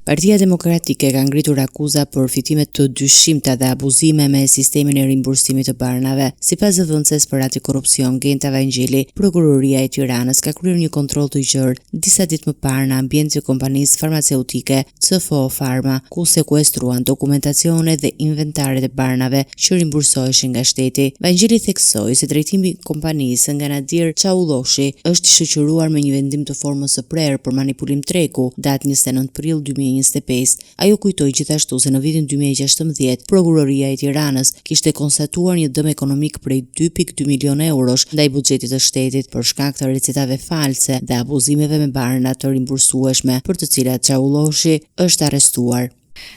Partia Demokratike ka ngritur akuza për fitime të dyshimta dhe abuzime me sistemin e rimbursimit të barnave. Sipas zëvendëses për antikorrupsion Genta Vangjeli, Prokuroria e Tiranës ka kryer një kontroll të gjerë disa ditë më parë në ambientin e kompanisë farmaceutike CFO Pharma, ku sekuestruan dokumentacione dhe inventaret e barnave që rimbursoheshin nga shteti. Vangjeli theksoi se drejtimi i kompanisë nga Nadir Çaulloshi është i shoqëruar me një vendim të formës së prerë për manipulim treku datë 29 prill 2025. Ajo kujtoi gjithashtu se në vitin 2016 Prokuroria e Tiranës kishte konstatuar një dëm ekonomik prej 2.2 milion eurosh ndaj buxhetit të shtetit për shkak të recetave false dhe abuzimeve me barna të rimbursueshme, për të cilat Çaulloshi është arrestuar.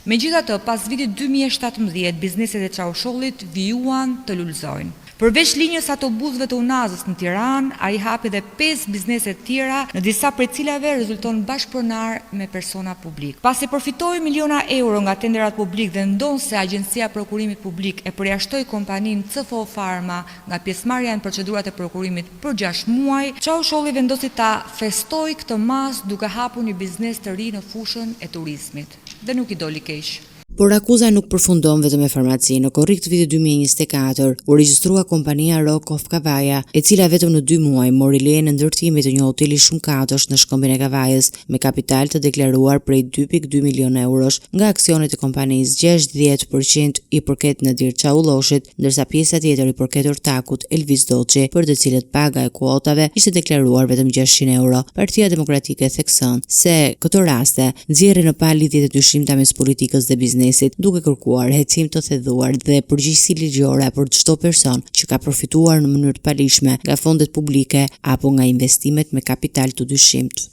Megjithatë, pas vitit 2017, bizneset e Çaushollit vijuan të lulëzojnë. Përveç linjës autobusëve të Unazës në Tiranë, ai hapi edhe 5 biznese të tjera, në disa prej cilave rezulton bashkëpronar me persona publik. Pasi përfitoi miliona euro nga tenderat publik dhe ndonse Agjencia e Prokurimit Publik e përjashtoi kompaninë CFO Pharma nga pjesëmarrja në procedurat e prokurimit për 6 muaj, Çausholli vendosi ta festojë këtë mas duke hapur një biznes të ri në fushën e turizmit. Dhe nuk i doli keq. Por akuza nuk përfundon vetëm me farmaci. Në korrik të vitit 2024 u regjistrua kompania Rock of Kavaja, e cila vetëm në 2 muaj mori lejen e ndërtimit të një hoteli shumë katësh në shkëmbin e Kavajës me kapital të deklaruar prej 2.2 milion eurosh. Nga aksionet e kompanisë, 60% i përket Nadir Çaulloshit, ndërsa pjesa tjetër i përket ortakut Elvis Doçi, për të cilët paga e kuotave ishte deklaruar vetëm 600 euro. Partia Demokratike thekson se këto raste nxjerrin në palë lidhjet e dyshimta mes politikës dhe biznesit, duke kërkuar hecim të theduar dhe përgjegjësi ligjore për çdo person që ka përfituar në mënyrë të palishme nga fondet publike apo nga investimet me kapital të dyshimt.